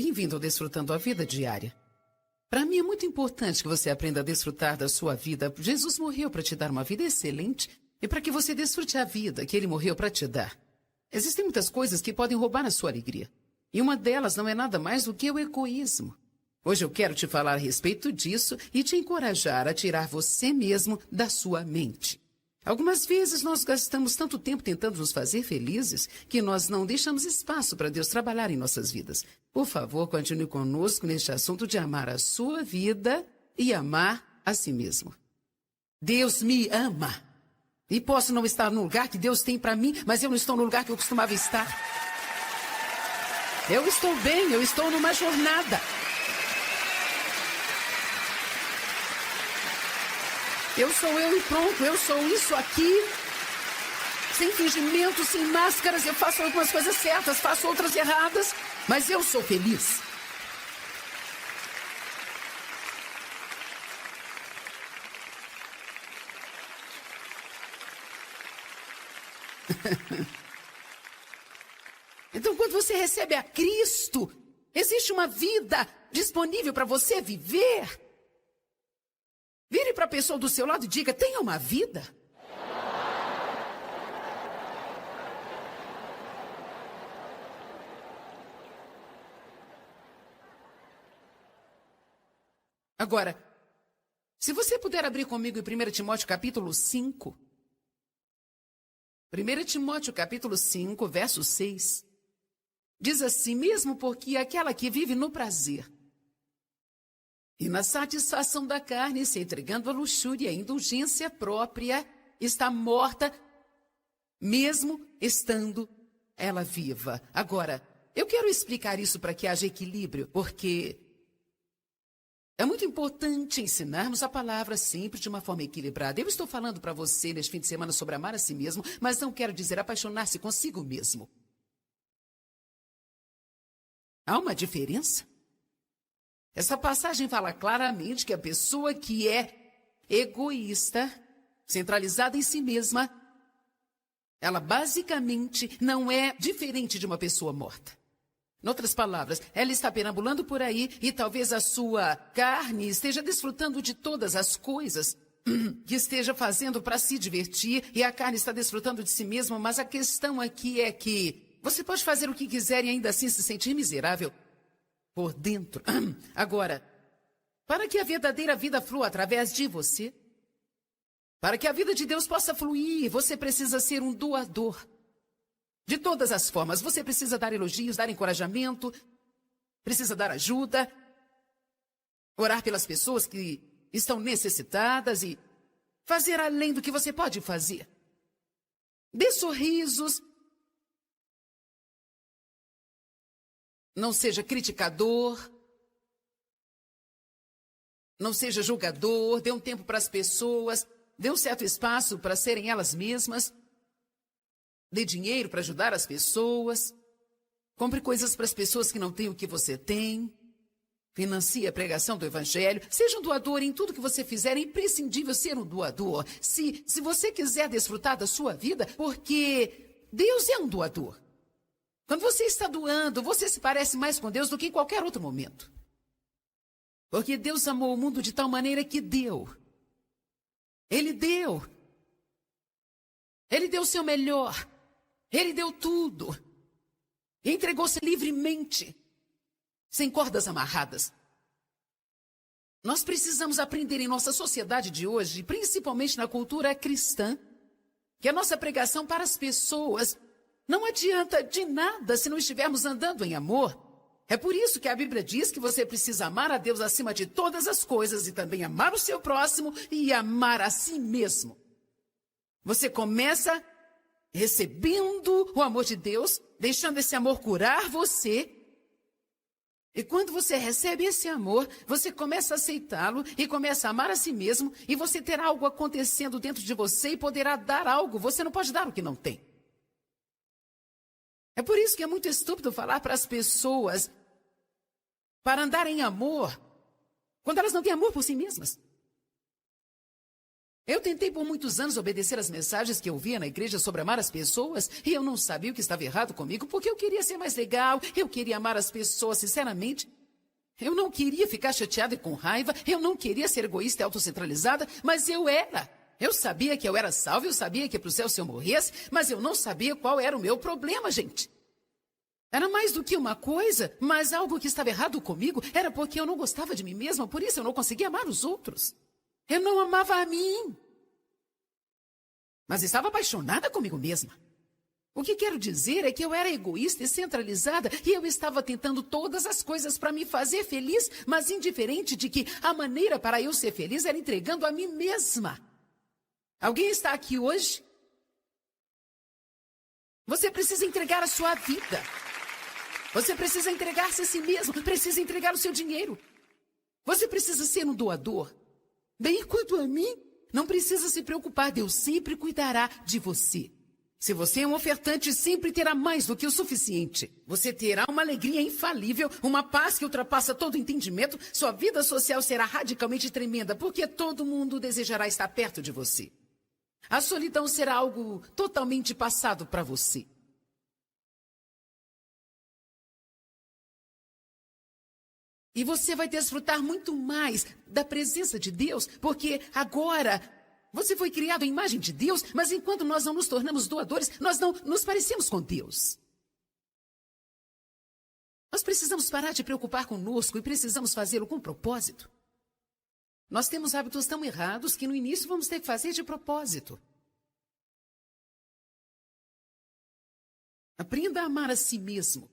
Bem-vindo ao Desfrutando a Vida Diária. Para mim é muito importante que você aprenda a desfrutar da sua vida. Jesus morreu para te dar uma vida excelente e para que você desfrute a vida que ele morreu para te dar. Existem muitas coisas que podem roubar a sua alegria. E uma delas não é nada mais do que o egoísmo. Hoje eu quero te falar a respeito disso e te encorajar a tirar você mesmo da sua mente. Algumas vezes nós gastamos tanto tempo tentando nos fazer felizes que nós não deixamos espaço para Deus trabalhar em nossas vidas. Por favor, continue conosco neste assunto de amar a sua vida e amar a si mesmo. Deus me ama. E posso não estar no lugar que Deus tem para mim, mas eu não estou no lugar que eu costumava estar. Eu estou bem, eu estou numa jornada. Eu sou eu e pronto, eu sou isso aqui. Sem fingimento, sem máscaras, eu faço algumas coisas certas, faço outras erradas, mas eu sou feliz. Então, quando você recebe a Cristo, existe uma vida disponível para você viver. Vire para a pessoa do seu lado e diga: tenha uma vida. Agora, se você puder abrir comigo em 1 Timóteo capítulo 5. 1 Timóteo capítulo 5, verso 6. Diz assim: mesmo porque aquela que vive no prazer e na satisfação da carne, se entregando à luxúria e à indulgência própria, está morta, mesmo estando ela viva. Agora, eu quero explicar isso para que haja equilíbrio, porque é muito importante ensinarmos a palavra sempre de uma forma equilibrada. Eu estou falando para você neste fim de semana sobre amar a si mesmo, mas não quero dizer apaixonar-se consigo mesmo. Há uma diferença? Essa passagem fala claramente que a pessoa que é egoísta, centralizada em si mesma, ela basicamente não é diferente de uma pessoa morta. Em outras palavras, ela está perambulando por aí e talvez a sua carne esteja desfrutando de todas as coisas que esteja fazendo para se divertir e a carne está desfrutando de si mesma, mas a questão aqui é que você pode fazer o que quiser e ainda assim se sentir miserável por dentro. Agora, para que a verdadeira vida flua através de você, para que a vida de Deus possa fluir, você precisa ser um doador. De todas as formas, você precisa dar elogios, dar encorajamento, precisa dar ajuda, orar pelas pessoas que estão necessitadas e fazer além do que você pode fazer. Dê sorrisos. Não seja criticador. Não seja julgador. Dê um tempo para as pessoas. Dê um certo espaço para serem elas mesmas. Dê dinheiro para ajudar as pessoas. Compre coisas para as pessoas que não têm o que você tem. Financie a pregação do Evangelho. Seja um doador em tudo que você fizer. É imprescindível ser um doador. Se você quiser desfrutar da sua vida, porque Deus é um doador. Quando você está doando, você se parece mais com Deus do que em qualquer outro momento. Porque Deus amou o mundo de tal maneira que deu. Ele deu. Ele deu o seu melhor. Ele deu tudo. E entregou-se livremente, sem cordas amarradas. Nós precisamos aprender em nossa sociedade de hoje, principalmente na cultura cristã, que a nossa pregação para as pessoas não adianta de nada se não estivermos andando em amor. É por isso que a Bíblia diz que você precisa amar a Deus acima de todas as coisas e também amar o seu próximo e amar a si mesmo. Você começa recebendo o amor de Deus, deixando esse amor curar você. E quando você recebe esse amor, você começa a aceitá-lo e começa a amar a si mesmo e você terá algo acontecendo dentro de você e poderá dar algo. Você não pode dar o que não tem. É por isso que é muito estúpido falar para as pessoas para andar em amor, quando elas não têm amor por si mesmas. Eu tentei por muitos anos obedecer às mensagens que eu via na igreja sobre amar as pessoas, e eu não sabia o que estava errado comigo, porque eu queria ser mais legal, eu queria amar as pessoas sinceramente. Eu não queria ficar chateada e com raiva, eu não queria ser egoísta e autocentralizada, mas eu era. Eu sabia que eu era salva, eu sabia que ia para o céu se eu morresse, mas eu não sabia qual era o meu problema, gente. Era mais do que uma coisa, mas algo que estava errado comigo era porque eu não gostava de mim mesma, por isso eu não conseguia amar os outros. Eu não amava a mim, mas estava apaixonada comigo mesma. O que quero dizer é que eu era egoísta e centralizada e eu estava tentando todas as coisas para me fazer feliz, mas indiferente de que a maneira para eu ser feliz era entregando a mim mesma. Alguém está aqui hoje? Você precisa entregar a sua vida. Você precisa entregar-se a si mesmo, precisa entregar o seu dinheiro. Você precisa ser um doador. Bem, quanto a mim, não precisa se preocupar, Deus sempre cuidará de você. Se você é um ofertante, sempre terá mais do que o suficiente. Você terá uma alegria infalível, uma paz que ultrapassa todo entendimento. Sua vida social será radicalmente tremenda, porque todo mundo desejará estar perto de você. A solidão será algo totalmente passado para você. E você vai desfrutar muito mais da presença de Deus, porque agora você foi criado à imagem de Deus, mas enquanto nós não nos tornamos doadores, nós não nos parecemos com Deus. Nós precisamos parar de preocupar conosco e precisamos fazê-lo com propósito. Nós temos hábitos tão errados que no início vamos ter que fazer de propósito. Aprenda a amar a si mesmo.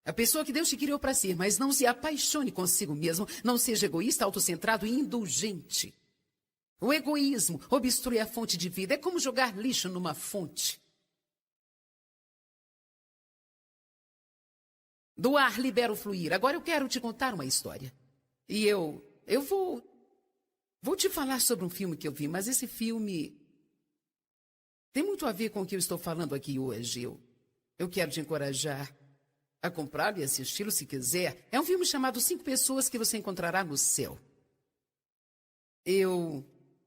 A pessoa que Deus te criou para ser, mas não se apaixone consigo mesmo. Não seja egoísta, autocentrado e indulgente. O egoísmo obstrui a fonte de vida. É como jogar lixo numa fonte. Doar libera o fluir. Agora eu quero te contar uma história. E eu vou te falar sobre um filme que eu vi, mas esse filme tem muito a ver com o que eu estou falando aqui hoje. Eu quero te encorajar a comprá-lo e assisti-lo se quiser. É um filme chamado 5 Pessoas que você encontrará no céu. Eu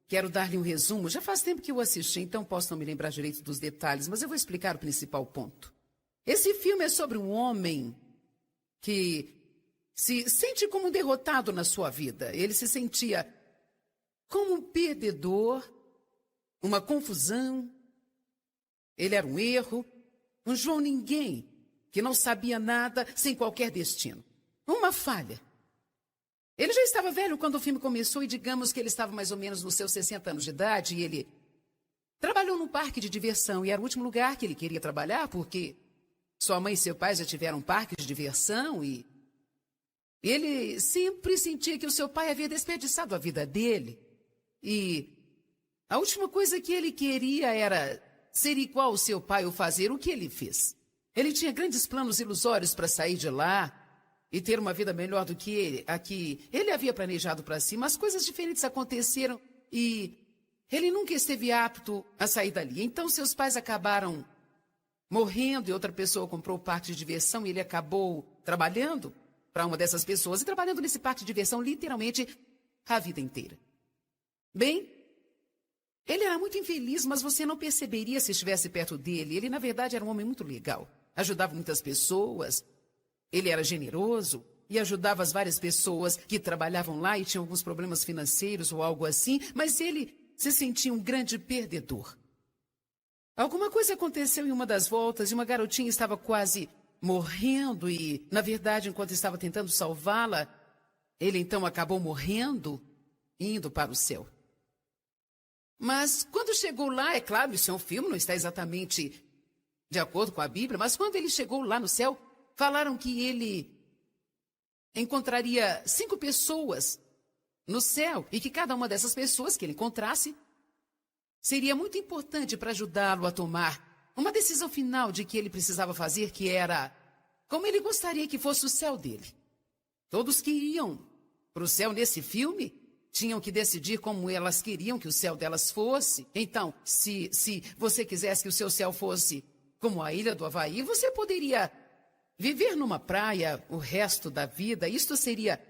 quero dar-lhe um resumo. Já faz tempo que eu assisti, então posso não me lembrar direito dos detalhes, mas eu vou explicar o principal ponto. Esse filme é sobre um homem que se sente como um derrotado na sua vida. Ele se sentia como um perdedor, uma confusão. Ele era um erro, um João Ninguém, que não sabia nada, sem qualquer destino. Uma falha. Ele já estava velho quando o filme começou e digamos que ele estava mais ou menos nos seus 60 anos de idade e ele trabalhou num parque de diversão e era o último lugar que ele queria trabalhar porque sua mãe e seu pai já tiveram um parque de diversão e ele sempre sentia que o seu pai havia desperdiçado a vida dele. E a última coisa que ele queria era ser igual ao seu pai ou fazer o que ele fez. Ele tinha grandes planos ilusórios para sair de lá e ter uma vida melhor do que a que ele havia planejado para si, mas coisas diferentes aconteceram e ele nunca esteve apto a sair dali. Então seus pais acabaram morrendo e outra pessoa comprou o parque de diversão e ele acabou trabalhando para uma dessas pessoas e trabalhando nesse parque de diversão literalmente a vida inteira. Bem, ele era muito infeliz, mas você não perceberia se estivesse perto dele. Ele, na verdade, era um homem muito legal. Ajudava muitas pessoas. Ele era generoso e ajudava as várias pessoas que trabalhavam lá e tinham alguns problemas financeiros ou algo assim, mas ele se sentia um grande perdedor. Alguma coisa aconteceu em uma das voltas e uma garotinha estava quase morrendo e, na verdade, enquanto estava tentando salvá-la, ele então acabou morrendo e indo para o céu. Mas quando chegou lá, é claro, isso é um filme, não está exatamente de acordo com a Bíblia, mas quando ele chegou lá no céu, falaram que ele encontraria 5 pessoas no céu e que cada uma dessas pessoas que ele encontrasse seria muito importante para ajudá-lo a tomar uma decisão final de que ele precisava fazer, que era como ele gostaria que fosse o céu dele. Todos que iam para o céu nesse filme tinham que decidir como elas queriam que o céu delas fosse. Então, se você quisesse que o seu céu fosse como a ilha do Havaí, você poderia viver numa praia o resto da vida. Isto seria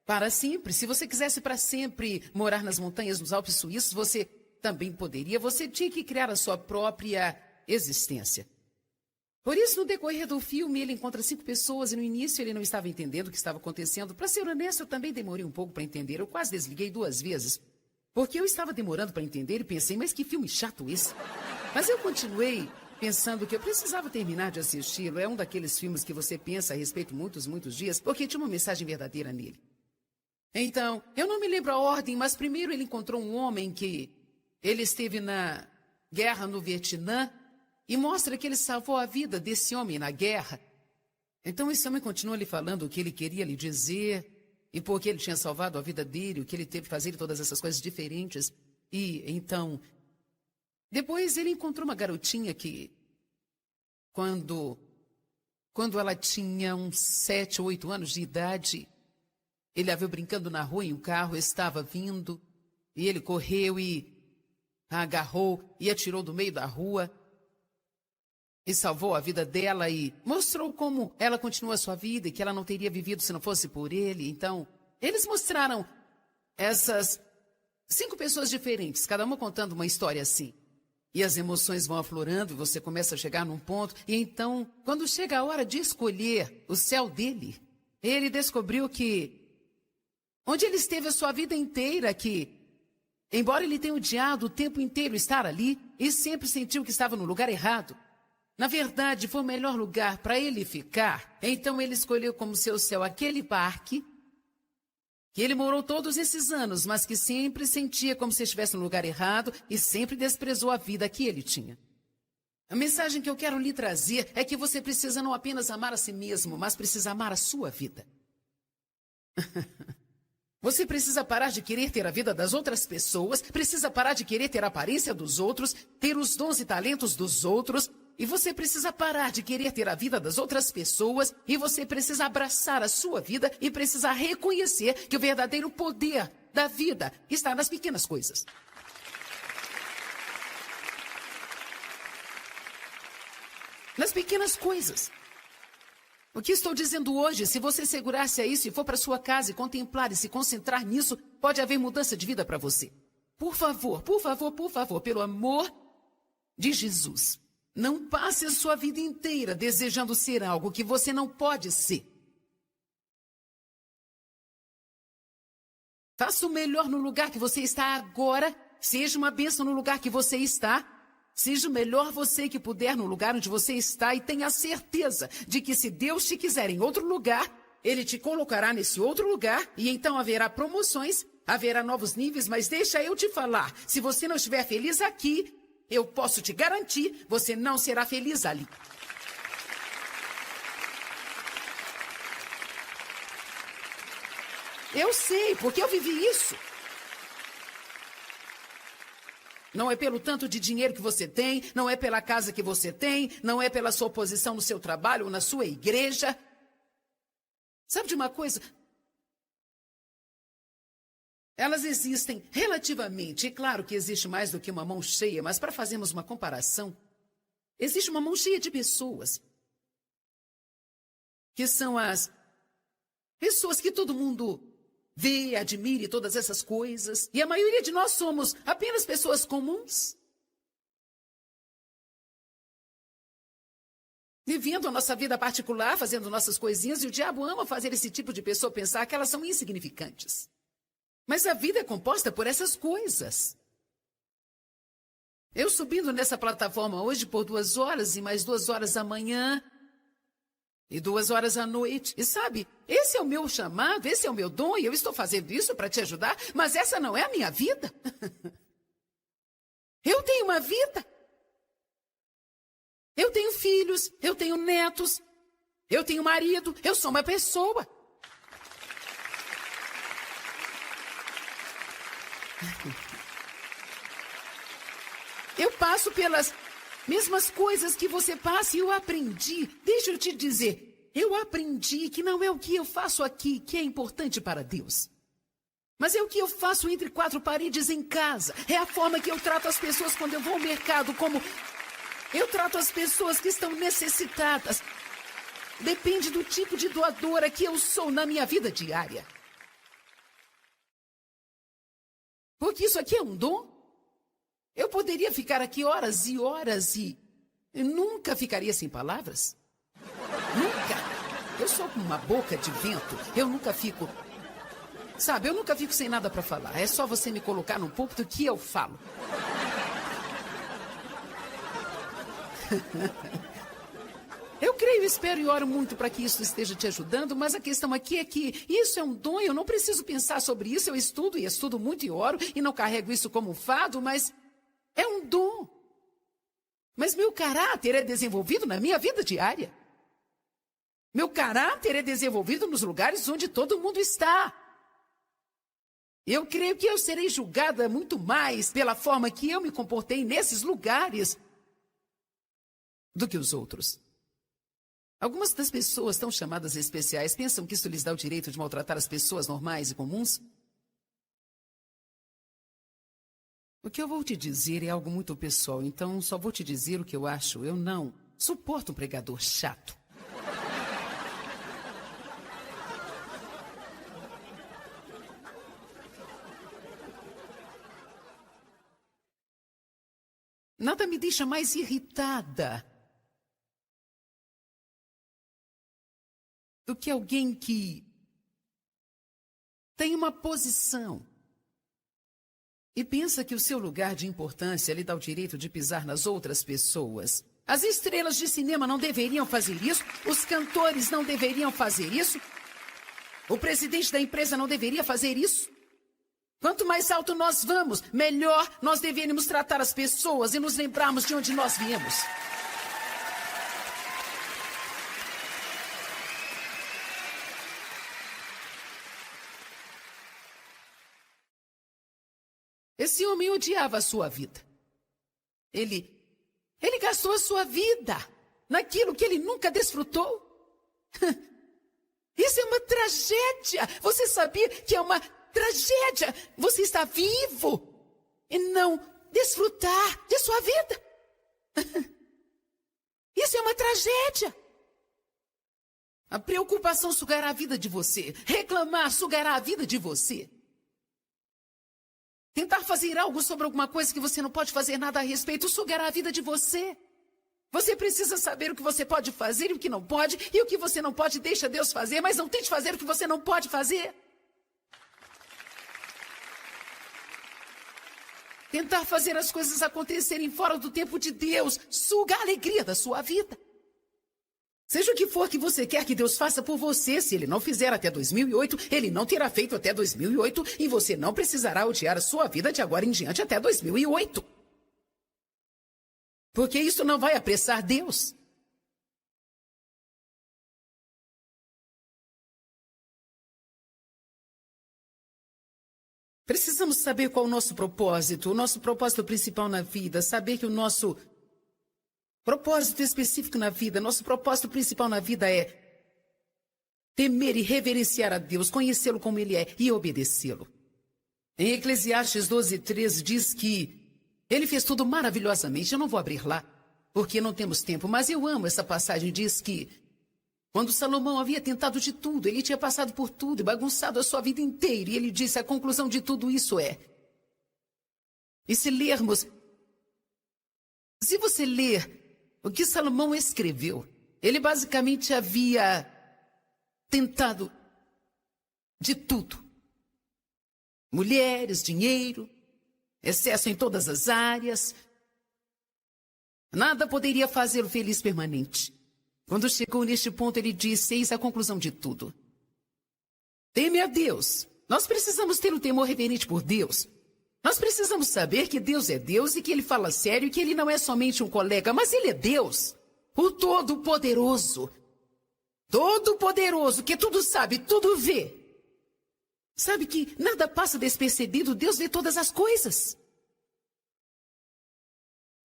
para sempre. Se você quisesse para sempre morar nas montanhas, nos Alpes suíços, você também poderia, você tinha que criar a sua própria existência. Por isso, no decorrer do filme, ele encontra 5 pessoas e no início ele não estava entendendo o que estava acontecendo. Para ser honesto, eu também demorei um pouco para entender. Eu quase desliguei 2 vezes, porque eu estava demorando para entender e pensei, mas que filme chato esse. Mas eu continuei pensando que eu precisava terminar de assisti-lo. É um daqueles filmes que você pensa a respeito muitos dias, porque tinha uma mensagem verdadeira nele. Então, eu não me lembro a ordem, mas primeiro ele encontrou um homem que ele esteve na guerra no Vietnã e mostra que ele salvou a vida desse homem na guerra. Então esse homem continua lhe falando o que ele queria lhe dizer e por que ele tinha salvado a vida dele, o que ele teve que fazer e todas essas coisas diferentes. E então, depois ele encontrou uma garotinha que, quando ela tinha uns 7 ou 8 anos de idade, ele a viu brincando na rua e um carro estava vindo, e ele correu e a agarrou e a tirou do meio da rua e salvou a vida dela e mostrou como ela continua a sua vida e que ela não teria vivido se não fosse por ele. Então, eles mostraram essas 5 pessoas diferentes, cada uma contando uma história assim. E as emoções vão aflorando e você começa a chegar num ponto. E então, quando chega a hora de escolher o céu dele, ele descobriu que onde ele esteve a sua vida inteira, que, embora ele tenha odiado o tempo inteiro estar ali, e sempre sentiu que estava no lugar errado, na verdade, foi o melhor lugar para ele ficar. Então ele escolheu como seu céu aquele parque, que ele morou todos esses anos, mas que sempre sentia como se estivesse no lugar errado e sempre desprezou a vida que ele tinha. A mensagem que eu quero lhe trazer é que você precisa não apenas amar a si mesmo, mas precisa amar a sua vida. Você precisa parar de querer ter a vida das outras pessoas, precisa parar de querer ter a aparência dos outros, ter os dons e talentos dos outros, e você precisa parar de querer ter a vida das outras pessoas, e você precisa abraçar a sua vida e precisa reconhecer que o verdadeiro poder da vida está nas pequenas coisas. Nas pequenas coisas. O que estou dizendo hoje, se você segurar-se a isso e for para sua casa e contemplar e se concentrar nisso, pode haver mudança de vida para você. Por favor, pelo amor de Jesus, não passe a sua vida inteira desejando ser algo que você não pode ser. Faça o melhor no lugar que você está agora, seja uma bênção no lugar que você está. Seja o melhor você que puder no lugar onde você está e tenha certeza de que se Deus te quiser em outro lugar, Ele te colocará nesse outro lugar e então haverá promoções, haverá novos níveis, mas deixa eu te falar, se você não estiver feliz aqui, eu posso te garantir, você não será feliz ali. Eu sei, porque eu vivi isso. Não é pelo tanto de dinheiro que você tem, não é pela casa que você tem, não é pela sua posição no seu trabalho ou na sua igreja. Sabe de uma coisa? Elas existem relativamente, e claro que existe mais do que uma mão cheia, mas para fazermos uma comparação, existe uma mão cheia de pessoas, que são as pessoas que todo mundo vê, admire todas essas coisas. E a maioria de nós somos apenas pessoas comuns. Vivendo a nossa vida particular, fazendo nossas coisinhas. E o diabo ama fazer esse tipo de pessoa pensar que elas são insignificantes. Mas a vida é composta por essas coisas. Eu subindo nessa plataforma hoje por 2 horas e mais 2 horas amanhã. E 2 horas à noite. E sabe, esse é o meu chamado, esse é o meu dom, e eu estou fazendo isso para te ajudar, mas essa não é a minha vida. Eu tenho uma vida. Eu tenho filhos, eu tenho netos, eu tenho marido, eu sou uma pessoa. Eu passo pelas mesmas coisas que você passa e eu aprendi. Deixa eu te dizer, eu aprendi que não é o que eu faço aqui que é importante para Deus. Mas é o que eu faço entre 4 paredes em casa. É a forma que eu trato as pessoas quando eu vou ao mercado, como eu trato as pessoas que estão necessitadas. Depende do tipo de doadora que eu sou na minha vida diária. Porque isso aqui é um dom. Eu poderia ficar aqui horas e horas e eu nunca ficaria sem palavras. Nunca. Eu sou como uma boca de vento. Eu nunca fico... Sabe, eu nunca fico sem nada para falar. É só você me colocar no púlpito que eu falo. Eu creio, espero e oro muito para que isso esteja te ajudando, mas a questão aqui é que isso é um dom, eu não preciso pensar sobre isso, eu estudo e estudo muito e oro e não carrego isso como um fardo, mas é um dom. Mas meu caráter é desenvolvido na minha vida diária. Meu caráter é desenvolvido nos lugares onde todo mundo está. Eu creio que eu serei julgada muito mais pela forma que eu me comportei nesses lugares do que os outros. Algumas das pessoas tão chamadas especiais pensam que isso lhes dá o direito de maltratar as pessoas normais e comuns. O que eu vou te dizer é algo muito pessoal, então só vou te dizer o que eu acho. Eu não suporto um pregador chato. Nada me deixa mais irritada do que alguém que tem uma posição e pensa que o seu lugar de importância lhe dá o direito de pisar nas outras pessoas. As estrelas de cinema não deveriam fazer isso, os cantores não deveriam fazer isso, o presidente da empresa não deveria fazer isso. Quanto mais alto nós vamos, melhor nós deveríamos tratar as pessoas e nos lembrarmos de onde nós viemos. Esse homem odiava a sua vida. Ele gastou a sua vida naquilo que ele nunca desfrutou. Isso é uma tragédia. Você sabia que é uma tragédia você está vivo e não desfrutar de sua vida? Isso é uma tragédia. A preocupação sugará a vida de você. Reclamar sugará a vida de você. Tentar fazer algo sobre alguma coisa que você não pode fazer nada a respeito sugará a vida de você. Você precisa saber o que você pode fazer e o que não pode, e o que você não pode deixa Deus fazer, mas não tente fazer o que você não pode fazer. Tentar fazer as coisas acontecerem fora do tempo de Deus suga a alegria da sua vida. Seja o que for que você quer que Deus faça por você, se Ele não fizer até 2008, Ele não terá feito até 2008 e você não precisará odiar a sua vida de agora em diante até 2008. Porque isso não vai apressar Deus. Precisamos saber qual é o nosso propósito principal na vida, saber que o nosso propósito específico na vida, nosso propósito principal na vida é temer e reverenciar a Deus, conhecê-lo como Ele é e obedecê-lo. Em Eclesiastes 12:13 diz que Ele fez tudo maravilhosamente. Eu não vou abrir lá, porque não temos tempo, mas eu amo essa passagem. Diz que quando Salomão havia tentado de tudo, ele tinha passado por tudo e bagunçado a sua vida inteira, e ele disse, a conclusão de tudo isso é... E se você ler o que Salomão escreveu, ele basicamente havia tentado de tudo. Mulheres, dinheiro, excesso em todas as áreas. Nada poderia fazê-lo feliz permanente. Quando chegou neste ponto, ele disse, eis a conclusão de tudo. Teme a Deus. Nós precisamos ter um temor reverente por Deus. Nós precisamos saber que Deus é Deus e que Ele fala sério e que Ele não é somente um colega, mas Ele é Deus, o Todo-Poderoso. Todo-Poderoso, que tudo sabe, tudo vê. Sabe que nada passa despercebido, Deus vê todas as coisas.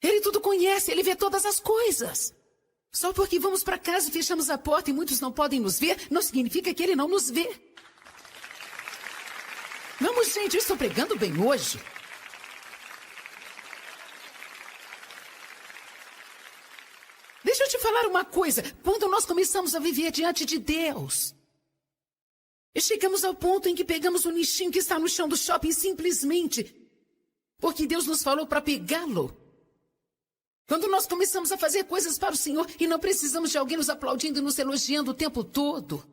Ele tudo conhece, Ele vê todas as coisas. Só porque vamos para casa e fechamos a porta e muitos não podem nos ver, não significa que Ele não nos vê. Vamos, gente, eu estou pregando bem hoje. Deixa eu te falar uma coisa. Quando nós começamos a viver diante de Deus, e chegamos ao ponto em que pegamos o lixinho que está no chão do shopping simplesmente Porque Deus nos falou para pegá-lo. Quando nós começamos a fazer coisas para o Senhor e não precisamos de alguém nos aplaudindo e nos elogiando o tempo todo.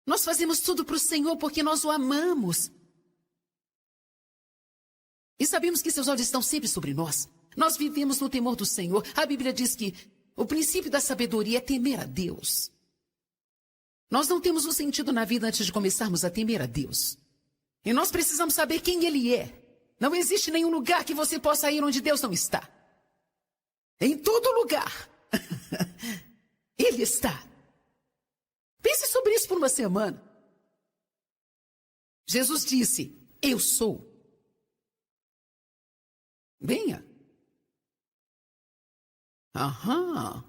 Nós fazemos tudo para o Senhor porque nós o amamos. E sabemos que seus olhos estão sempre sobre nós. Nós vivemos no temor do Senhor. A Bíblia diz que o princípio da sabedoria é temer a Deus. Nós não temos um sentido na vida antes de começarmos a temer a Deus. E nós precisamos saber quem Ele é. Não existe nenhum lugar que você possa ir onde Deus não está. Em todo lugar. Ele está. Pense sobre isso por uma semana. Jesus disse, eu sou. Venha. Aham.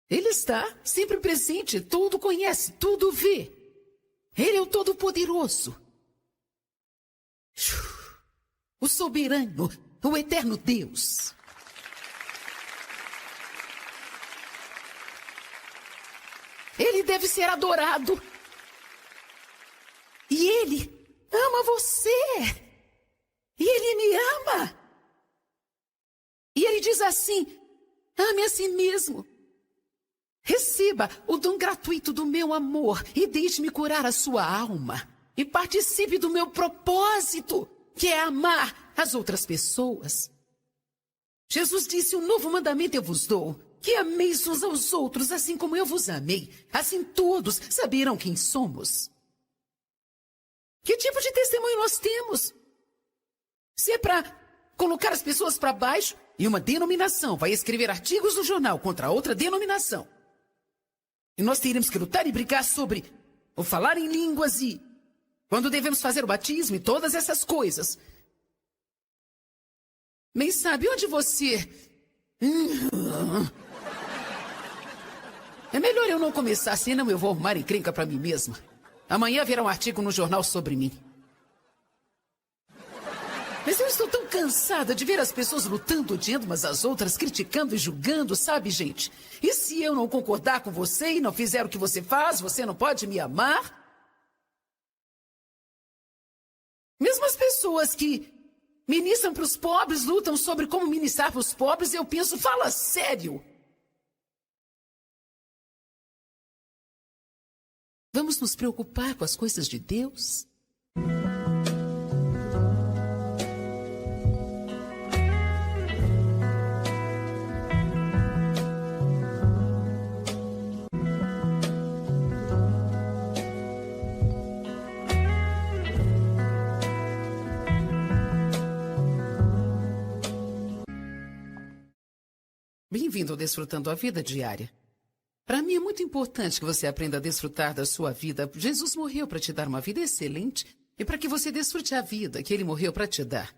Ele está sempre presente, tudo conhece, tudo vê. Ele é o Todo-Poderoso. O soberano, o eterno Deus. Ele deve ser adorado. E Ele ama você. E Ele me ama. E Ele diz assim, ame a si mesmo. Receba o dom gratuito do meu amor e deixe-me curar a sua alma. E participe do meu propósito, que é amar as outras pessoas. Jesus disse, um novo mandamento eu vos dou, que ameis uns aos outros, assim como eu vos amei. Assim todos saberão quem somos. Que tipo de testemunho nós temos? Se é para colocar as pessoas para baixo, e uma denominação vai escrever artigos no jornal contra outra denominação, e nós teremos que lutar e brigar sobre o falar em línguas e quando devemos fazer o batismo e todas essas coisas. Bem, sabe onde você... É melhor eu não começar, senão eu vou arrumar encrenca para mim mesma. Amanhã haverá um artigo no jornal sobre mim. Mas eu estou tão cansada de ver as pessoas lutando, odiando umas às outras, criticando e julgando, sabe, gente? E se eu não concordar com você e não fizer o que você faz, você não pode me amar? Mesmo as pessoas que ministram para os pobres, lutam sobre como ministrar para os pobres, eu penso, fala sério. Vamos nos preocupar com as coisas de Deus? Bem-vindo ao Desfrutando a Vida Diária. Para mim é muito importante que você aprenda a desfrutar da sua vida. Jesus morreu para te dar uma vida excelente e para que você desfrute a vida que Ele morreu para te dar.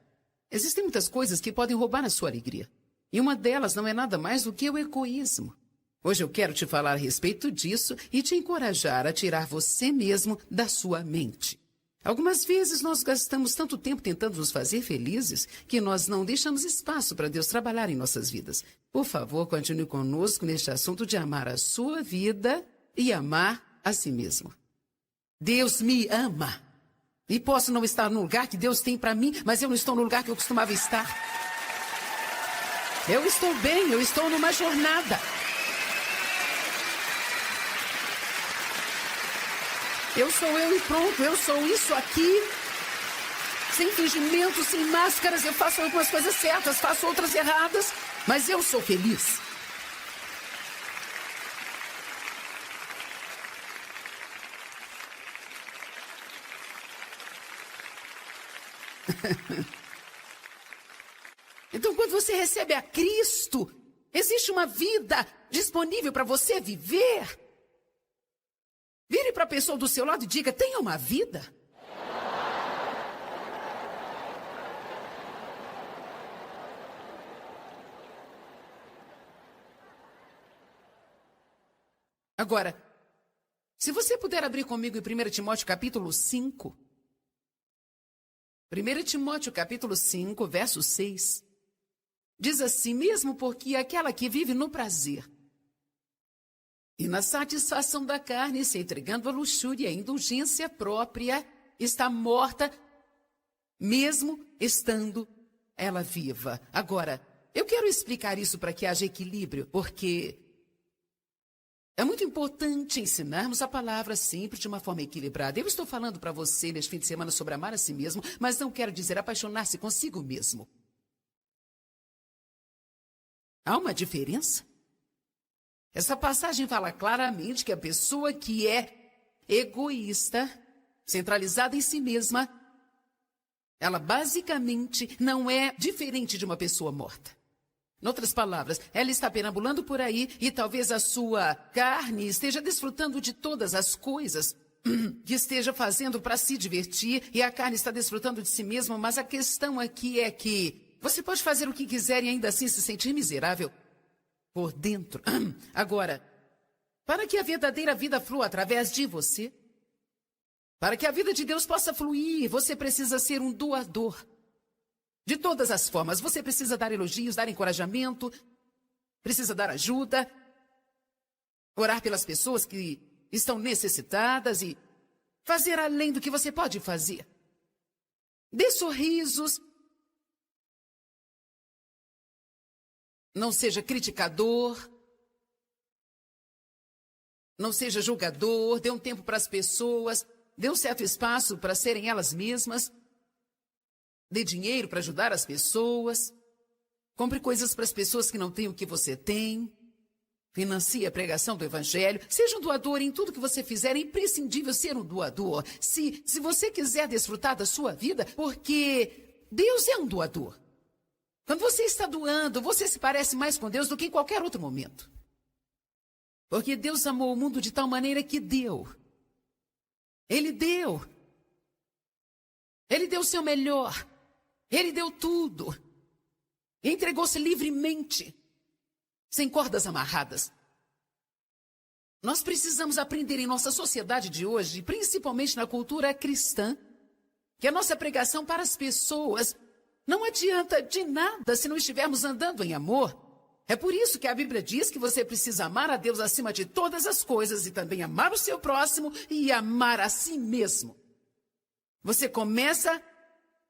Existem muitas coisas que podem roubar a sua alegria. E uma delas não é nada mais do que o egoísmo. Hoje eu quero te falar a respeito disso e te encorajar a tirar você mesmo da sua mente. Algumas vezes nós gastamos tanto tempo tentando nos fazer felizes que nós não deixamos espaço para Deus trabalhar em nossas vidas. Por favor, continue conosco neste assunto de amar a sua vida e amar a si mesmo. Deus me ama. E posso não estar no lugar que Deus tem para mim, mas eu não estou no lugar que eu costumava estar. Eu estou bem, eu estou numa jornada. Eu sou eu e pronto, eu sou isso aqui. Sem fingimento, sem máscaras, eu faço algumas coisas certas, faço outras erradas, mas eu sou feliz. Então, quando você recebe a Cristo, existe uma vida disponível para você viver. Vire para a pessoa do seu lado e diga, tenha uma vida. Agora, se você puder abrir comigo em 1 Timóteo capítulo 5. 1 Timóteo capítulo 5, verso 6. Diz assim, mesmo porque aquela que vive no prazer e na satisfação da carne, se entregando à luxúria e à indulgência própria, está morta, mesmo estando ela viva. Agora, eu quero explicar isso para que haja equilíbrio, porque é muito importante ensinarmos a palavra sempre de uma forma equilibrada. Eu estou falando para você neste fim de semana sobre amar a si mesmo, mas não quero dizer apaixonar-se consigo mesmo. Há uma diferença. Essa passagem fala claramente que a pessoa que é egoísta, centralizada em si mesma, ela basicamente não é diferente de uma pessoa morta. Em outras palavras, ela está perambulando por aí e talvez a sua carne esteja desfrutando de todas as coisas que esteja fazendo para se divertir e a carne está desfrutando de si mesma, mas a questão aqui é que você pode fazer o que quiser e ainda assim se sentir miserável por dentro. Agora, para que a verdadeira vida flua através de você, para que a vida de Deus possa fluir, você precisa ser um doador. De todas as formas, você precisa dar elogios, dar encorajamento, precisa dar ajuda, orar pelas pessoas que estão necessitadas e fazer além do que você pode fazer. Dê sorrisos. Não seja criticador. Não seja julgador. Dê um tempo para as pessoas. Dê um certo espaço para serem elas mesmas. Dê dinheiro para ajudar as pessoas. Compre coisas para as pessoas que não têm o que você tem. Financie a pregação do Evangelho. Seja um doador em tudo que você fizer. É imprescindível ser um doador. Se você quiser desfrutar da sua vida, porque Deus é um doador. Quando você está doando, você se parece mais com Deus do que em qualquer outro momento. Porque Deus amou o mundo de tal maneira que deu. Ele deu. Ele deu o seu melhor. Ele deu tudo. Entregou-se livremente, sem cordas amarradas. Nós precisamos aprender em nossa sociedade de hoje, principalmente na cultura cristã, que a nossa pregação para as pessoas não adianta de nada se não estivermos andando em amor. É por isso que a Bíblia diz que você precisa amar a Deus acima de todas as coisas e também amar o seu próximo e amar a si mesmo. Você começa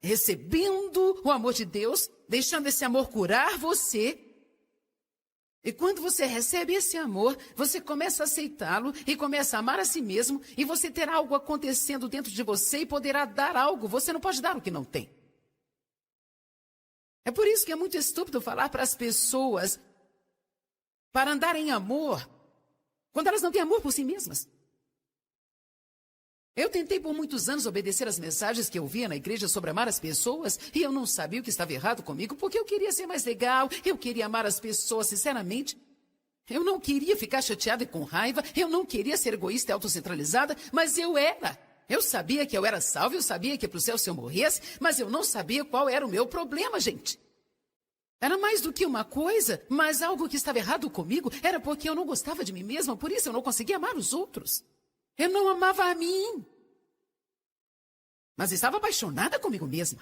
recebendo o amor de Deus, deixando esse amor curar você. E quando você recebe esse amor, você começa a aceitá-lo e começa a amar a si mesmo e você terá algo acontecendo dentro de você e poderá dar algo. Você não pode dar o que não tem. É por isso que é muito estúpido falar para as pessoas para andar em amor, quando elas não têm amor por si mesmas. Eu tentei por muitos anos obedecer às mensagens que eu via na igreja sobre amar as pessoas e eu não sabia o que estava errado comigo porque eu queria ser mais legal, eu queria amar as pessoas sinceramente. Eu não queria ficar chateada e com raiva, eu não queria ser egoísta e autocentralizada, mas eu era. Eu sabia que eu era salvo, eu sabia que ia para o céu se eu morresse, mas eu não sabia qual era o meu problema, gente. Era mais do que uma coisa, mas algo que estava errado comigo era porque eu não gostava de mim mesma, por isso eu não conseguia amar os outros. Eu não amava a mim, mas estava apaixonada comigo mesma.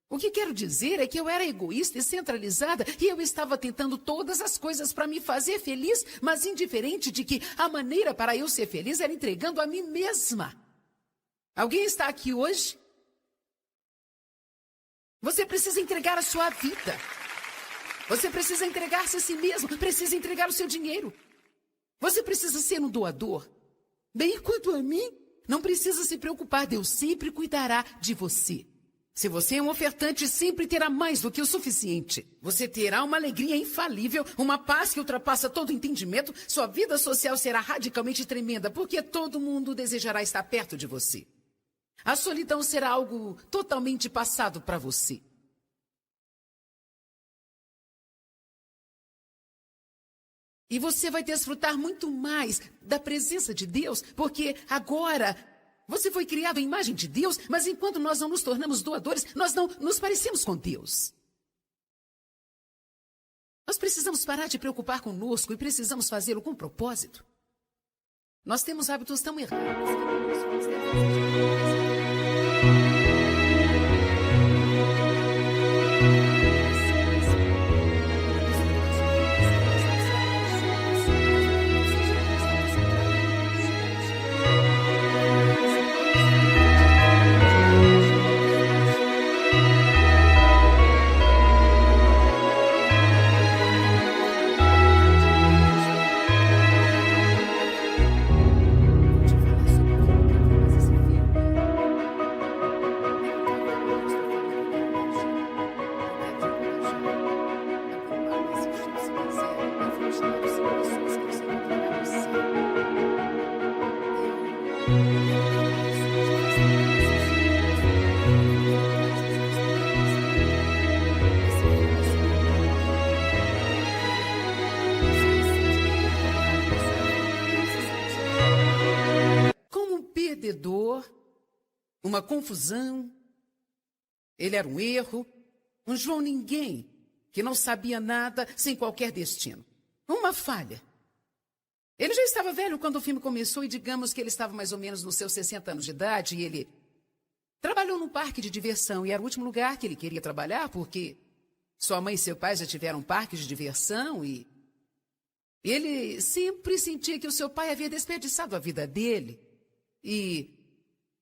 O que quero dizer é que eu era egoísta e centralizada e eu estava tentando todas as coisas para me fazer feliz, mas indiferente de que a maneira para eu ser feliz era entregando a mim mesma. Alguém está aqui hoje? Você precisa entregar a sua vida. Você precisa entregar-se a si mesmo, precisa entregar o seu dinheiro. Você precisa ser um doador. Bem, quanto a mim, não precisa se preocupar, Deus sempre cuidará de você. Se você é um ofertante, sempre terá mais do que o suficiente. Você terá uma alegria infalível, uma paz que ultrapassa todo entendimento. Sua vida social será radicalmente tremenda, porque todo mundo desejará estar perto de você. A solidão será algo totalmente passado para você. E você vai desfrutar muito mais da presença de Deus, porque agora você foi criado à imagem de Deus, mas enquanto nós não nos tornamos doadores, nós não nos parecemos com Deus. Nós precisamos parar de preocupar conosco e precisamos fazê-lo com propósito. Nós temos hábitos tão errados. uma confusão, ele era um erro, um João ninguém, que não sabia nada, sem qualquer destino. Uma falha. Ele já estava velho quando o filme começou e digamos que ele estava mais ou menos nos seus 60 anos de idade e ele trabalhou num parque de diversão e era o último lugar que ele queria trabalhar porque sua mãe e seu pai já tiveram um parque de diversão e ele sempre sentia que o seu pai havia desperdiçado a vida dele. E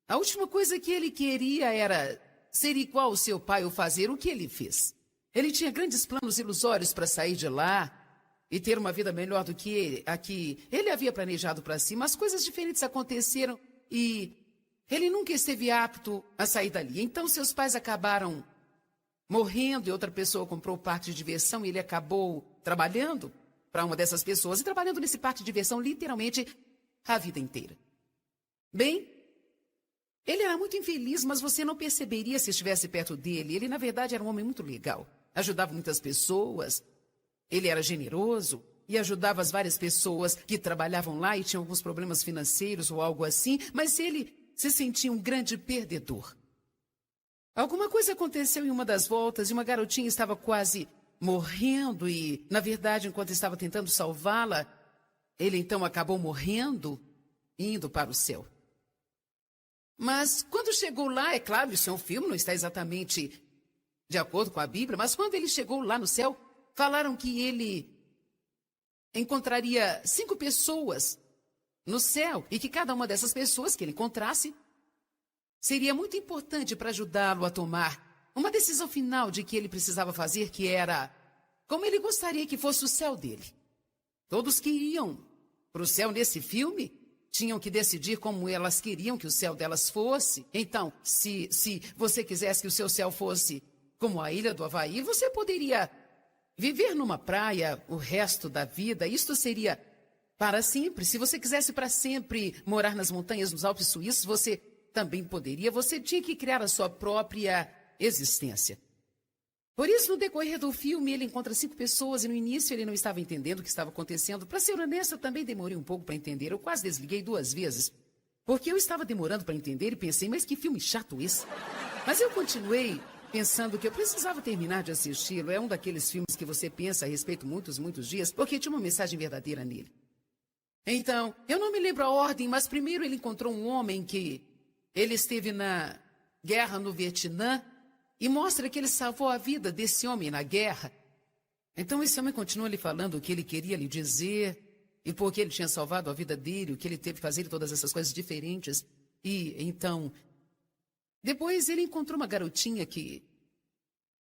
a última coisa que ele queria era ser igual ao seu pai ou fazer o que ele fez. Ele tinha grandes planos ilusórios para sair de lá e ter uma vida melhor do que a que ele havia planejado para si, mas coisas diferentes aconteceram e ele nunca esteve apto a sair dali. Então seus pais acabaram morrendo e outra pessoa comprou o parque de diversão e ele acabou trabalhando para uma dessas pessoas e trabalhando nesse parque de diversão literalmente a vida inteira. Bem, ele era muito infeliz, mas você não perceberia se estivesse perto dele. Ele, na verdade, era um homem muito legal. Ajudava muitas pessoas. Ele era generoso e ajudava as várias pessoas que trabalhavam lá e tinham alguns problemas financeiros ou algo assim, mas ele se sentia um grande perdedor. Alguma coisa aconteceu em uma das voltas e uma garotinha estava quase morrendo e, na verdade, enquanto estava tentando salvá-la, ele então acabou morrendo e indo para o céu. Mas quando chegou lá, é claro, isso é um filme, não está exatamente de acordo com a Bíblia, mas quando ele chegou lá no céu, falaram que ele encontraria 5 pessoas no céu e que cada uma dessas pessoas que ele encontrasse seria muito importante para ajudá-lo a tomar uma decisão final de que ele precisava fazer, que era como ele gostaria que fosse o céu dele. Todos que iam para o céu nesse filme tinham que decidir como elas queriam que o céu delas fosse. Então, se você quisesse que o seu céu fosse como a ilha do Havaí, você poderia viver numa praia o resto da vida. Isto seria para sempre. Se você quisesse para sempre morar nas montanhas, nos Alpes suíços, você também poderia. Você tinha que criar a sua própria existência. Por isso, no decorrer do filme, ele encontra 5 pessoas e no início ele não estava entendendo o que estava acontecendo. Para ser honesto, eu também demorei um pouco para entender. Eu quase desliguei 2 vezes, porque eu estava demorando para entender e pensei, mas que filme chato esse. Mas eu continuei pensando que eu precisava terminar de assisti-lo. É um daqueles filmes que você pensa a respeito muitos dias, porque tinha uma mensagem verdadeira nele. Então, eu não me lembro a ordem, mas primeiro ele encontrou um homem que ele esteve na guerra no Vietnã e mostra que ele salvou a vida desse homem na guerra. Então esse homem continua lhe falando o que ele queria lhe dizer e por que ele tinha salvado a vida dele, o que ele teve que fazer, todas essas coisas diferentes. E então, depois ele encontrou uma garotinha que,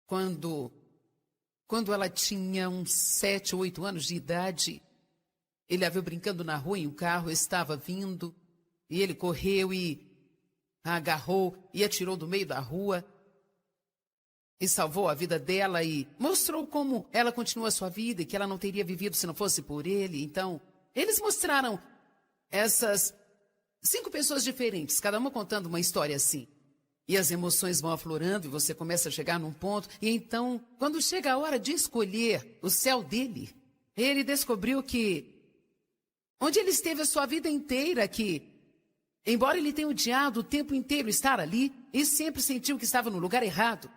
quando ela tinha uns 7 ou 8 anos de idade, ele a viu brincando na rua e um carro estava vindo e ele correu e a agarrou e a tirou do meio da rua e salvou a vida dela e mostrou como ela continua a sua vida e que ela não teria vivido se não fosse por ele. Então, eles mostraram essas 5 pessoas diferentes, cada uma contando uma história assim. E as emoções vão aflorando e você começa a chegar num ponto. E então, quando chega a hora de escolher o céu dele, ele descobriu que onde ele esteve a sua vida inteira, que embora ele tenha odiado o tempo inteiro estar ali e sempre sentiu que estava no lugar errado,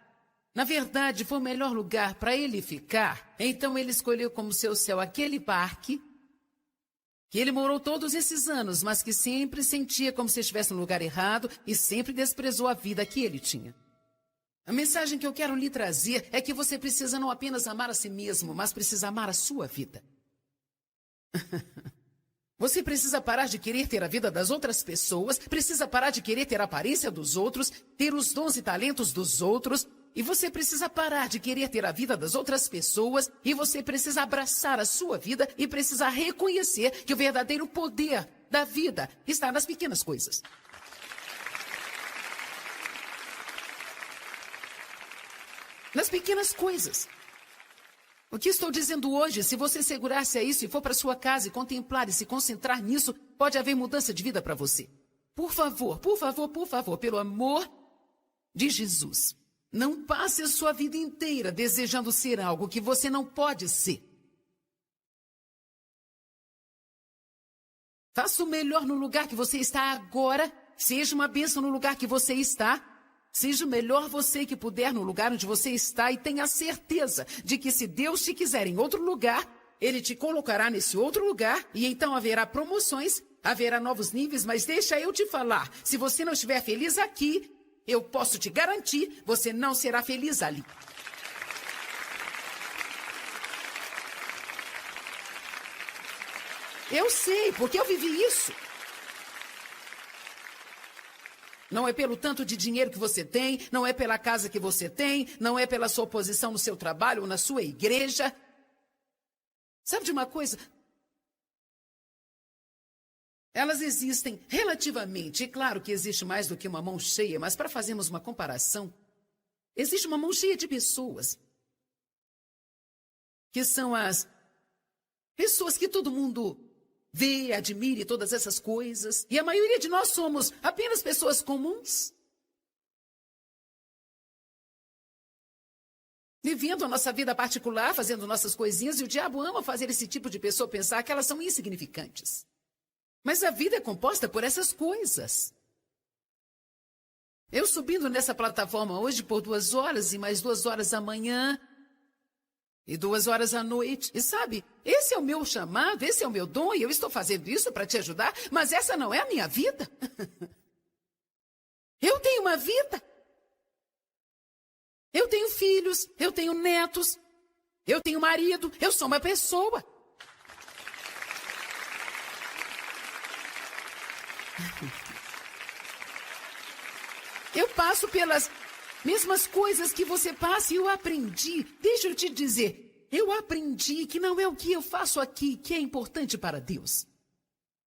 na verdade, foi o melhor lugar para ele ficar. Então ele escolheu como seu céu aquele parque que ele morou todos esses anos, mas que sempre sentia como se estivesse no lugar errado e sempre desprezou a vida que ele tinha. A mensagem que eu quero lhe trazer é que você precisa não apenas amar a si mesmo, mas precisa amar a sua vida. Você precisa parar de querer ter a vida das outras pessoas, precisa parar de querer ter a aparência dos outros, ter os dons e talentos dos outros, e você precisa parar de querer ter a vida das outras pessoas, e você precisa abraçar a sua vida e precisa reconhecer que o verdadeiro poder da vida está nas pequenas coisas. Nas pequenas coisas. O que estou dizendo hoje, se você segurar-se a isso e for para sua casa e contemplar e se concentrar nisso, pode haver mudança de vida para você. Por favor, pelo amor de Jesus, não passe a sua vida inteira desejando ser algo que você não pode ser. Faça o melhor no lugar que você está agora, Seja uma bênção no lugar que você está. Seja o melhor você que puder no lugar onde você está e tenha certeza de que se Deus te quiser em outro lugar, Ele te colocará nesse outro lugar e então haverá promoções, haverá novos níveis, mas deixa eu te falar, se você não estiver feliz aqui, eu posso te garantir, você não será feliz ali. Eu sei, porque eu vivi isso. Não é pelo tanto de dinheiro que você tem, não é pela casa que você tem, não é pela sua posição no seu trabalho ou na sua igreja. Sabe de uma coisa? Elas existem relativamente, e claro que existe mais do que uma mão cheia, mas para fazermos uma comparação, existe uma mão cheia de pessoas, que são as pessoas que todo mundo vê, admire todas essas coisas. E a maioria de nós somos apenas pessoas comuns. Vivendo a nossa vida particular, fazendo nossas coisinhas. E o diabo ama fazer esse tipo de pessoa pensar que elas são insignificantes. Mas a vida é composta por essas coisas. Eu subindo nessa plataforma hoje por 2 horas e mais 2 horas amanhã. E 2 horas à noite. E sabe, esse é o meu chamado, esse é o meu dom, e eu estou fazendo isso para te ajudar, mas essa não é a minha vida. Eu tenho uma vida. Eu tenho filhos, eu tenho netos, eu tenho marido, eu sou uma pessoa. Eu passo pelas mesmas coisas que você passa e eu aprendi. Deixa eu te dizer, eu aprendi que não é o que eu faço aqui que é importante para Deus.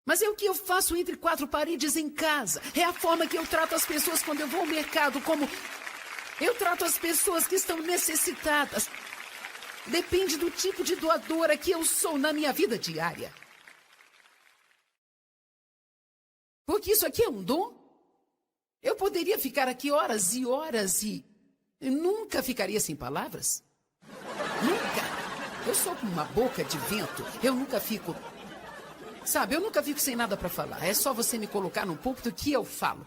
Mas é o que eu faço entre 4 paredes em casa. É a forma que eu trato as pessoas quando eu vou ao mercado, como eu trato as pessoas que estão necessitadas. Depende do tipo de doadora que eu sou na minha vida diária. Porque isso aqui é um dom. Eu poderia ficar aqui horas e horas e nunca ficaria sem palavras. Nunca. Eu sou como uma boca de vento. Eu nunca fico... Sabe, eu nunca fico sem nada para falar. É só você me colocar num púlpito que eu falo.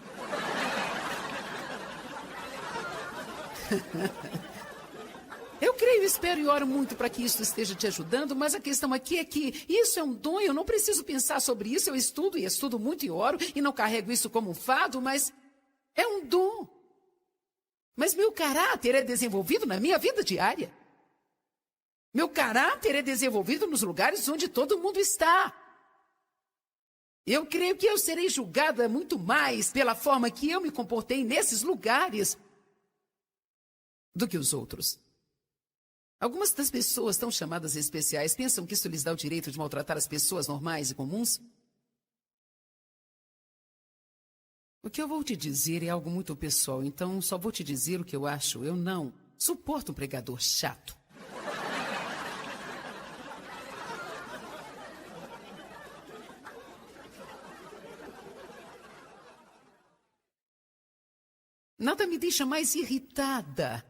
Eu creio, espero e oro muito para que isso esteja te ajudando, mas a questão aqui é que isso é um dom, eu não preciso pensar sobre isso, eu estudo e estudo muito e oro e não carrego isso como um fardo, mas é um dom. Mas meu caráter é desenvolvido na minha vida diária. Meu caráter é desenvolvido nos lugares onde todo mundo está. Eu creio que eu serei julgada muito mais pela forma que eu me comportei nesses lugares do que os outros. Algumas das pessoas tão chamadas especiais pensam que isso lhes dá o direito de maltratar as pessoas normais e comuns. O que eu vou te dizer é algo muito pessoal, então só vou te dizer o que eu acho. Eu não suporto um pregador chato. Nada me deixa mais irritada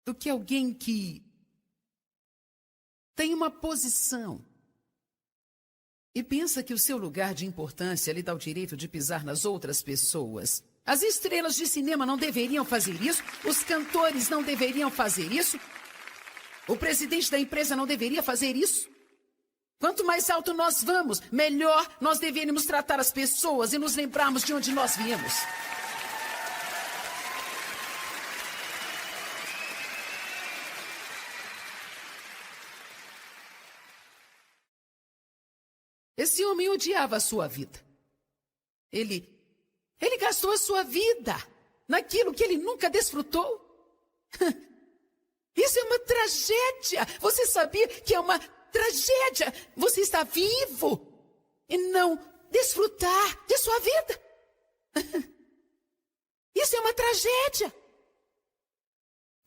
do que alguém que tem uma posição e pensa que o seu lugar de importância lhe dá o direito de pisar nas outras pessoas. As estrelas de cinema não deveriam fazer isso, os cantores não deveriam fazer isso, o presidente da empresa não deveria fazer isso. Quanto mais alto nós vamos, melhor nós deveríamos tratar as pessoas e nos lembrarmos de onde nós viemos. Esse homem odiava a sua vida. Ele gastou a sua vida naquilo que ele nunca desfrutou. Isso é uma tragédia. Você sabia que é uma tragédia você está vivo e não desfrutar de sua vida? Isso é uma tragédia.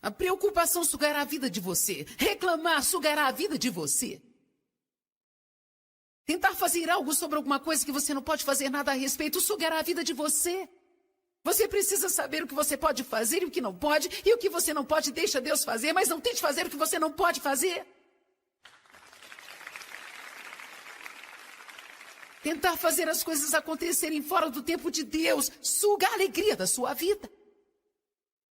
A preocupação sugará a vida de você. Reclamar sugará a vida de você. Tentar fazer algo sobre alguma coisa que você não pode fazer nada a respeito sugará a vida de você. Você precisa saber o que você pode fazer e o que não pode, e o que você não pode deixa Deus fazer, mas não tente fazer o que você não pode fazer. Tentar fazer as coisas acontecerem fora do tempo de Deus suga a alegria da sua vida.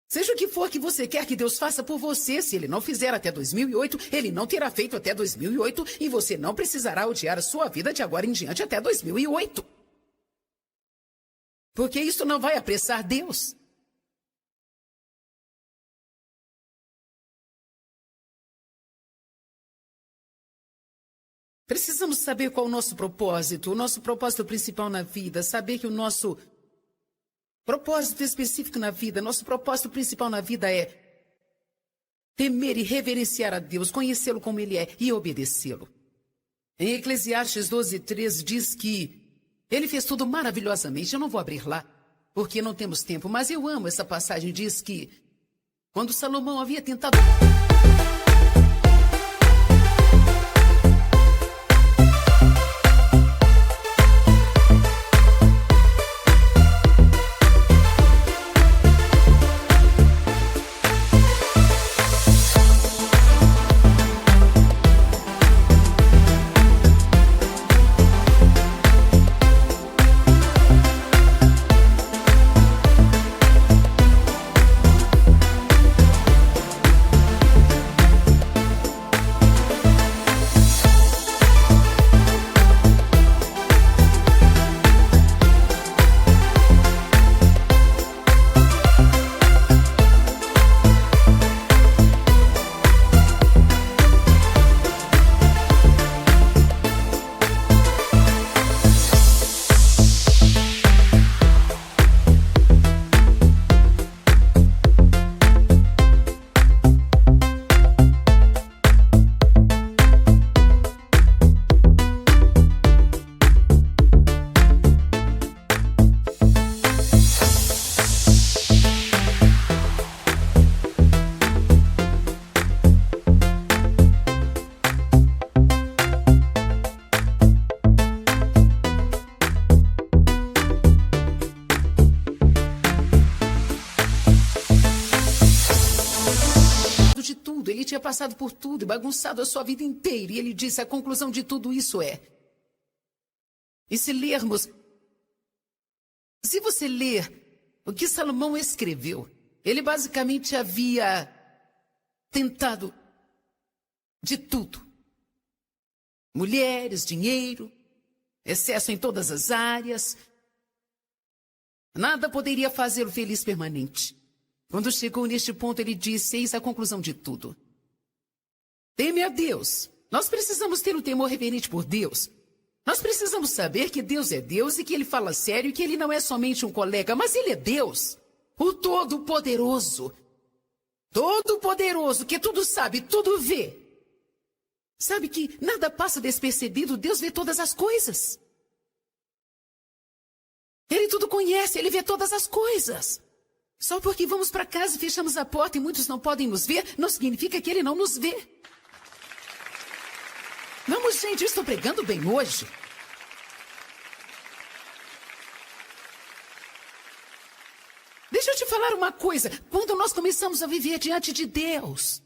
Seja o que for que você quer que Deus faça por você, se Ele não fizer até 2008, Ele não terá feito até 2008 e você não precisará odiar a sua vida de agora em diante até 2008. Porque isso não vai apressar Deus. Precisamos saber qual é o nosso propósito principal na vida, saber que o nosso propósito específico na vida, nosso propósito principal na vida é temer e reverenciar a Deus, conhecê-lo como Ele é e obedecê-lo. Em Eclesiastes 12:13 diz que Ele fez tudo maravilhosamente. Eu não vou abrir lá, porque não temos tempo, mas eu amo essa passagem. Diz que quando Salomão havia tentado... Ele tinha passado por tudo e bagunçado a sua vida inteira. E ele disse, a conclusão de tudo isso é... E se lermos... Se você ler o que Salomão escreveu, ele basicamente havia tentado de tudo. Mulheres, dinheiro, excesso em todas as áreas. Nada poderia fazê-lo feliz permanente. Quando chegou neste ponto, ele disse, eis a conclusão de tudo. Teme a Deus. Nós precisamos ter um temor reverente por Deus. Nós precisamos saber que Deus é Deus e que Ele fala sério e que Ele não é somente um colega, mas Ele é Deus, o Todo-Poderoso. Todo-Poderoso, que tudo sabe, tudo vê. Sabe que nada passa despercebido, Deus vê todas as coisas. Ele tudo conhece, Ele vê todas as coisas. Só porque vamos para casa e fechamos a porta e muitos não podem nos ver, não significa que Ele não nos vê. Vamos, gente, eu estou pregando bem hoje. Deixa eu te falar uma coisa. Quando nós começamos a viver diante de Deus,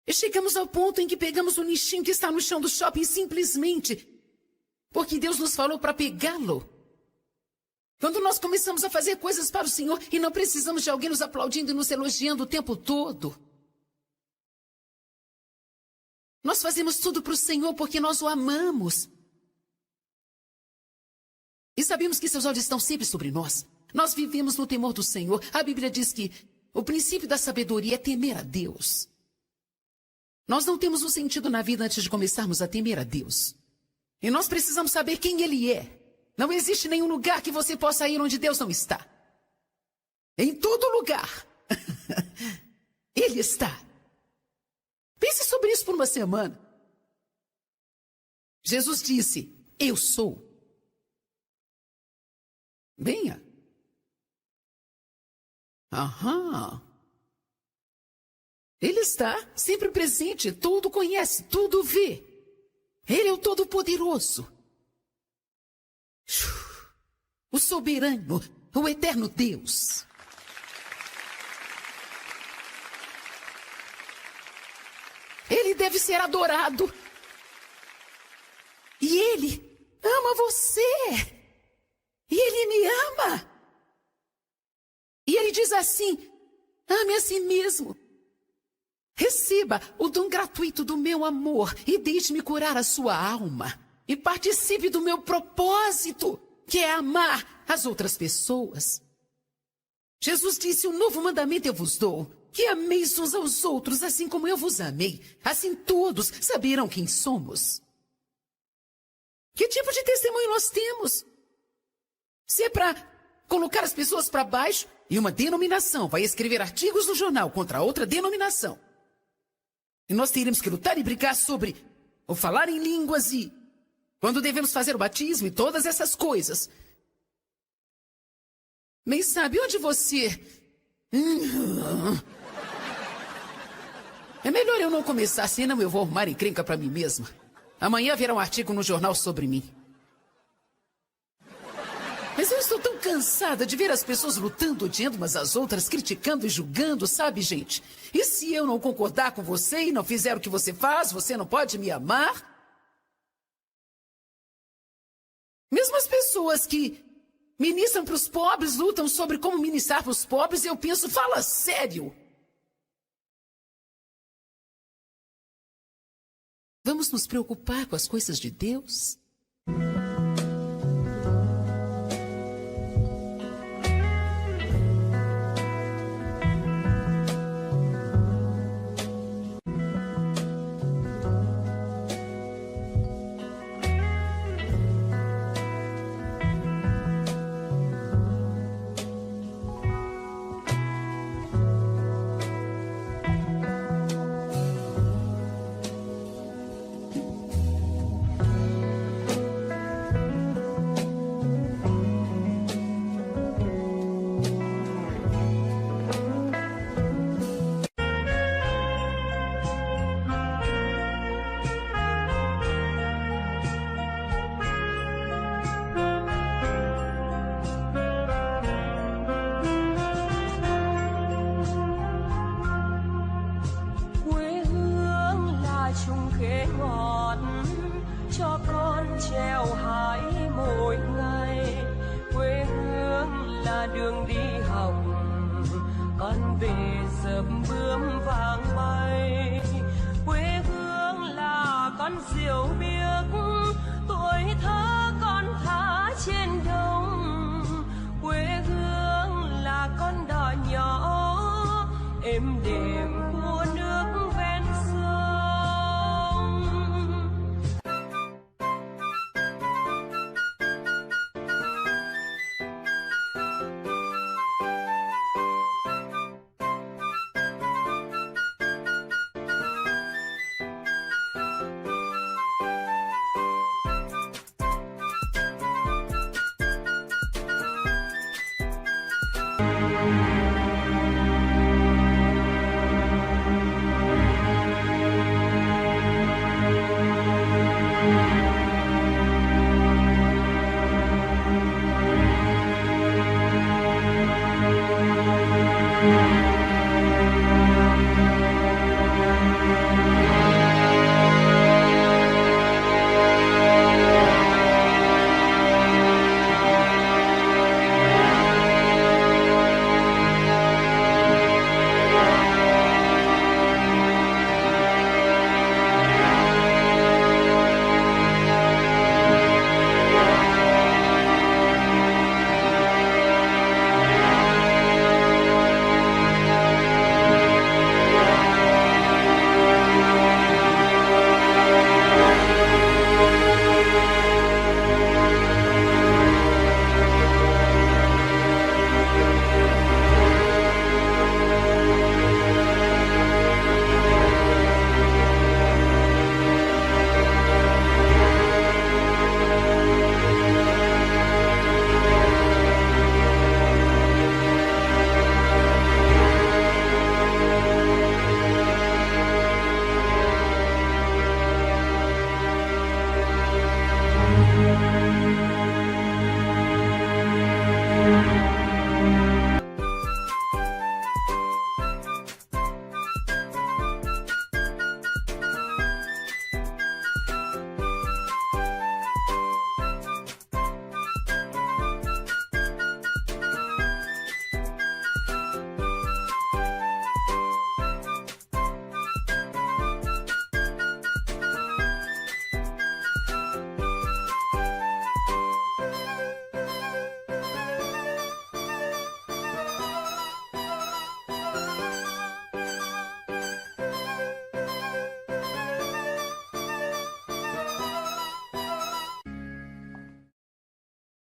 e chegamos ao ponto em que pegamos o nichinho que está no chão do shopping simplesmente porque Deus nos falou para pegá-lo. Quando nós começamos a fazer coisas para o Senhor e não precisamos de alguém nos aplaudindo e nos elogiando o tempo todo. Nós fazemos tudo para o Senhor porque nós o amamos. E sabemos que seus olhos estão sempre sobre nós. Nós vivemos no temor do Senhor. A Bíblia diz que o princípio da sabedoria é temer a Deus. Nós não temos um sentido na vida antes de começarmos a temer a Deus. E nós precisamos saber quem Ele é. Não existe nenhum lugar que você possa ir onde Deus não está. Em todo lugar. Ele está. Pense sobre isso por uma semana. Jesus disse, eu sou. Venha. Aham. Ele está sempre presente, tudo conhece, tudo vê. Ele é o Todo-Poderoso. O soberano, o eterno Deus. Ele deve ser adorado. E Ele ama você. E Ele me ama. E Ele diz assim: ame a si mesmo. Receba o dom gratuito do meu amor e deixe-me curar a sua alma. E participe do meu propósito, que é amar as outras pessoas. Jesus disse: um novo mandamento eu vos dou, que ameis uns aos outros, assim como eu vos amei. Assim todos saberão quem somos. Que tipo de testemunho nós temos? Se é para colocar as pessoas para baixo, e uma denominação vai escrever artigos no jornal contra outra denominação, e nós teremos que lutar e brigar sobre ou falar em línguas e quando devemos fazer o batismo e todas essas coisas. Mas sabe onde você... É melhor eu não começar, senão eu vou arrumar encrenca para mim mesma. Amanhã haverá um artigo no jornal sobre mim. Mas eu estou tão cansada de ver as pessoas lutando, odiando umas às outras, criticando e julgando, sabe, gente? E se eu não concordar com você e não fizer o que você faz, você não pode me amar? Mesmo as pessoas que ministram para os pobres, lutam sobre como ministrar para os pobres, e eu penso, fala sério. Vamos nos preocupar com as coisas de Deus?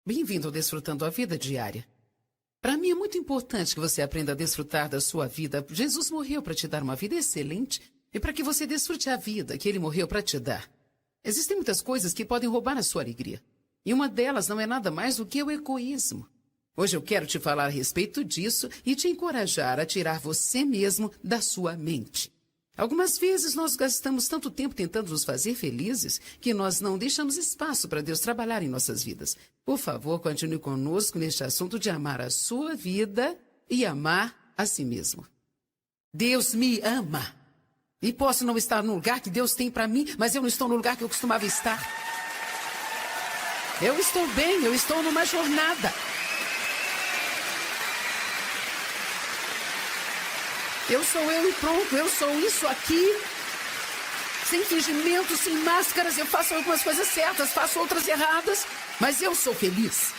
Bem-vindo ao Desfrutando a Vida Diária. Para mim é muito importante que você aprenda a desfrutar da sua vida. Jesus morreu para te dar uma vida excelente e para que você desfrute a vida que ele morreu para te dar. Existem muitas coisas que podem roubar a sua alegria. E uma delas não é nada mais do que o egoísmo. Hoje eu quero te falar a respeito disso e te encorajar a tirar você mesmo da sua mente. Algumas vezes nós gastamos tanto tempo tentando nos fazer felizes que nós não deixamos espaço para Deus trabalhar em nossas vidas. Por favor, continue conosco neste assunto de amar a sua vida e amar a si mesmo. Deus me ama. E posso não estar no lugar que Deus tem para mim, mas eu não estou no lugar que eu costumava estar. Eu estou bem, eu estou numa jornada. Eu sou eu e pronto, eu sou isso aqui. Sem fingimento, sem máscaras, eu faço algumas coisas certas, faço outras erradas, mas eu sou feliz.